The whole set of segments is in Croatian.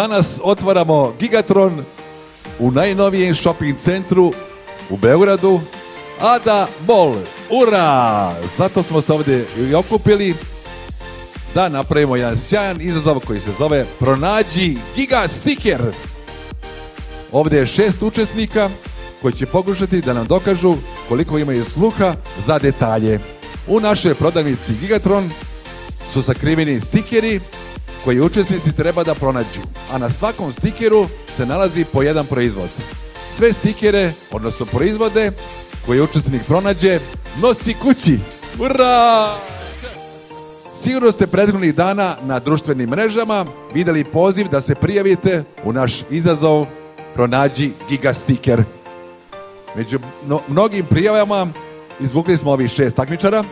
Danas otvaramo Gigatron u najnovijem shopping centru u Beogradu, Ada Mall. Ura! Zato smo se ovdje i okupili da napravimo jedan sjajan izazov koji se zove Pronađi Giga Sticker. Ovdje je 6 učesnika koji će pokušati da nam dokažu koliko imaju sluha za detalje. U našoj prodavnici Gigatron su sakriveni stikeri koji učesnici treba da pronađu, a na svakom stikeru se nalazi po jedan proizvod. Sve stikere, odnosno proizvode koje učesnik pronađe, nosi kući. Ura! Sigurno ste prethodnih dana na društvenim mrežama vidjeli poziv da se prijavite u naš izazov Pronađi Giga Sticker. Među mnogim prijavama izvukli smo ovih 6 takmičara,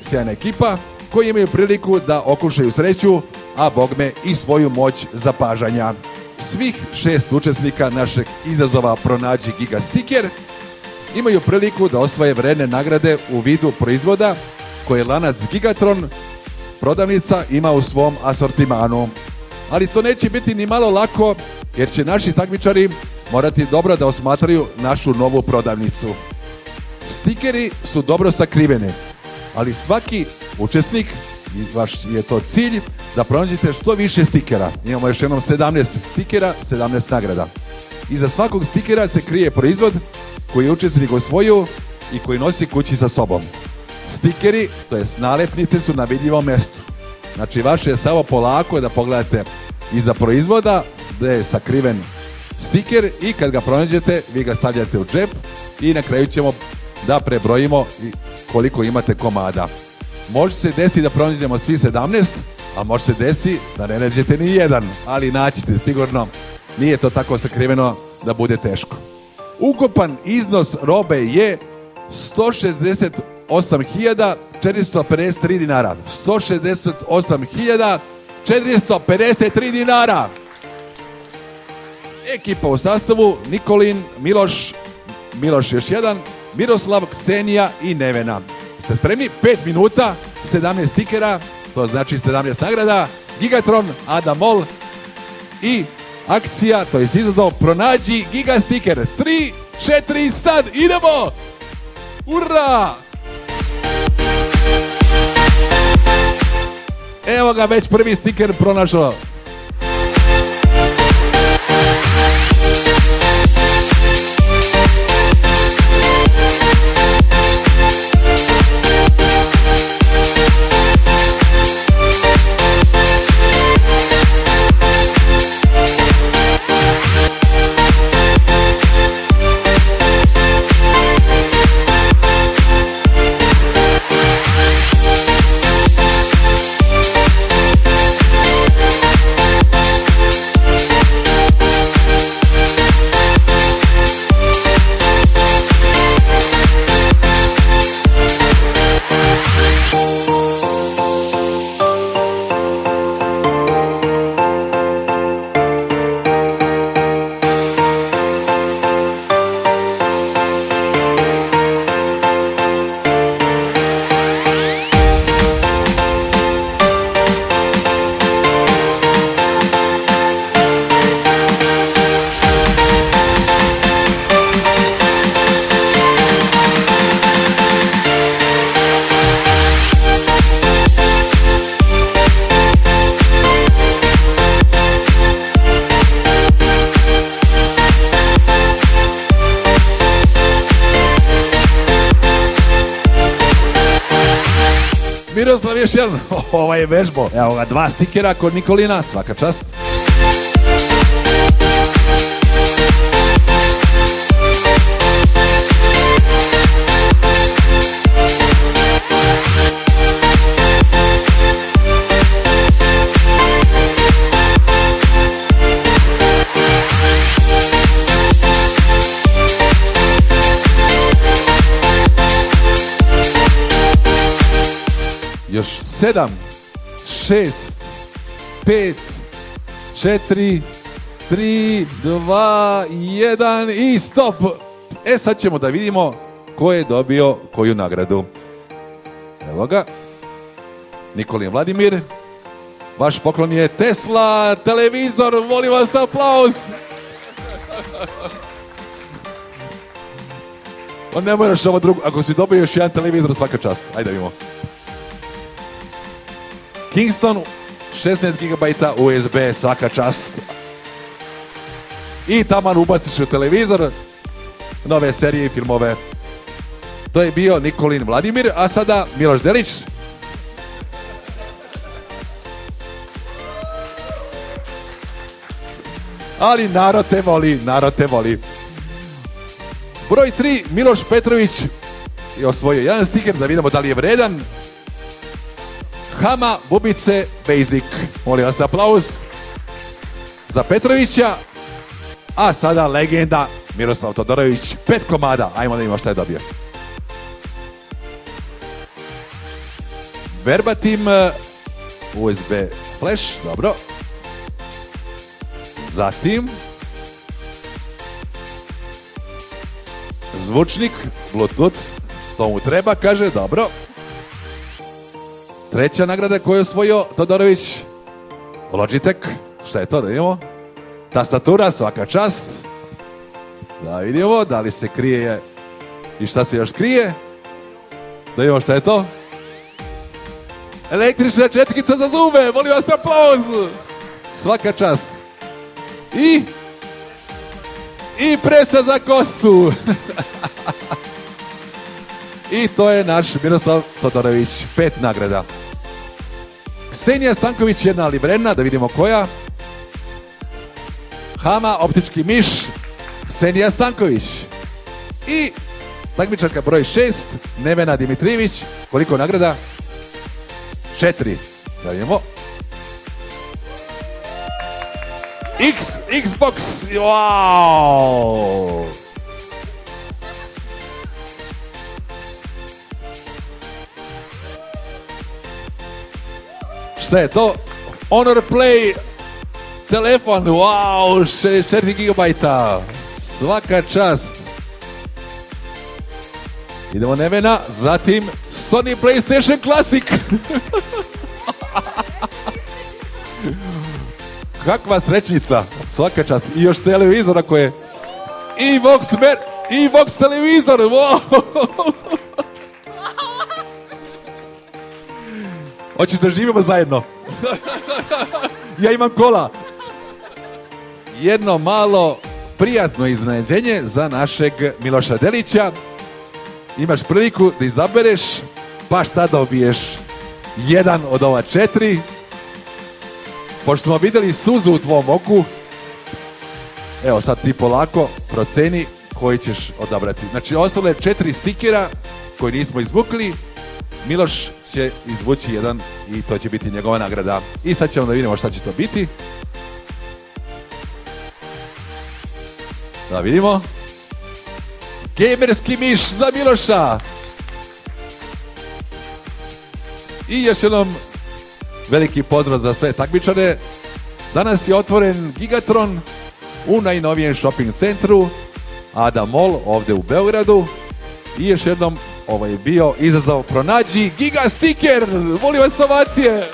sjajna ekipa, koji imaju priliku da okušaju sreću, a bogme i svoju moć zapažanja. Svih 6 učesnika našeg izazova Pronađi Giga Sticker imaju priliku da osvoje vredne nagrade u vidu proizvoda koje lanac Gigatron prodavnica ima u svom asortimanu. Ali to neće biti ni malo lako, jer će naši takmičari morati dobro da osmatraju našu novu prodavnicu. Stikeri su dobro sakriveni, ali svaki učesnik, vaš je to cilj, da pronađete što više stikera. Imamo još jednom 17 stikera, 17 nagrada. Iza svakog stikera se krije proizvod koji je učesnik osvojio i koji nosi kući sa sobom. Stikeri, to jest nalepnice, su na vidljivom mjestu. Znači, vaše je samo polako da pogledate iza proizvoda gdje je sakriven stiker i kad ga pronađete, vi ga stavljate u džep i na kraju ćemo da prebrojimo koliko imate komada. Može se desiti da pronađemo svi 17, a može se desiti da ne nađete ni jedan, ali naćete sigurno. Nije to tako sakriveno da bude teško. Ukupan iznos robe je 168.453 dinara. 168.453 dinara. Ekipa u sastavu Nikolin, Miloš još jedan, Miroslav, Ksenija i Nevena. Ste spremni? 5 minuta, 17 stikera, to znači 17 nagrada, Gigatron, Ada Mall i akcija, to je izazov Pronađi Giga Sticker. 3, 4, sad, idemo! Ura! Evo ga, već prvi stiker pronašao. Miroslav još jedan, ovo je vežbo. Evo ga, 2 stikera kod Nikolina, svaka čast. Još 7, 6, 5, 4, 3, 2, 1 i stop! E sad ćemo da vidimo ko je dobio koju nagradu. Evo ga. Nikolin Vladimir, Vaš poklon je Tesla televizor, molim vas aplauz. On ne moraš ovo drugo, ako si dobio još jedan televizor, svaka čast. Ajde vidimo. Kingston, 16 GB USB, svaka čast. I taman ubaciš u televizor nove serije i filmove. To je bio Nikolin Vladimir, a sada Miloš Delić. Ali narod te voli, narod te voli. Broj 3, Miloš Petrović je osvojio jedan stiker, da vidimo da li je vredan. Hama Bubice Basic. Molim vas aplauz za Petrovića. A sada legenda Miroslav Todorović, 5 komada. Ajmo da vidimo šta je dobio. Verbatim USB flash, dobro. Zatim zvučnik, Bluetooth, to mu treba, kaže, dobro. Treća nagrada koju je osvojio Todorović, Logitech, šta je to, da vidimo? Tastatura, svaka čast. Da vidimo, da li se krije i šta se još krije. Da vidimo šta je to. Električna četkica za zube, molim vas aplauz. Svaka čast. I presa za kosu. I to je naš Miroslav Todorović, 5 nagrada. Ksenija Stanković, jedna livrena, da vidimo koja. Hama, optički miš, Ksenija Stanković. I takmičarka broj 6, Nevena Dimitrijević, koliko nagrada? 4, da vidimo. Xbox, wow! Šta je to? Honor Play telefon, wow, 4 GB. Svaka čast. Idemo Nevena, zatim Sony PlayStation Classic. Kakva srećnica, svaka čast. I još televizor ako je i Vox televizor, wow. Hoćeš da živimo zajedno? Ja imam kola. Jedno malo prijatno iznenađenje za našeg Miloša Delića. Imaš priliku da izabereš, pa šta dobiješ? Jedan od ova 4. Pošto smo vidjeli suzu u tvom oku, evo sad ti polako proceni koji ćeš odabrati. Znači ostalo je 4 stikera koje nismo izvukli. Miloš će izvući jedan i to će biti njegova nagrada. I sad ćemo da vidimo šta će to biti. Da vidimo. Gamerski miš za Miloša. I još jednom veliki pozdrav za sve takmičare. Danas je otvoren Gigatron u najnovijem shopping centru Ada Mall ovdje u Beogradu. I još jednom ovo je bio izazov pronađi Giga stiker. Molim vas ovacije.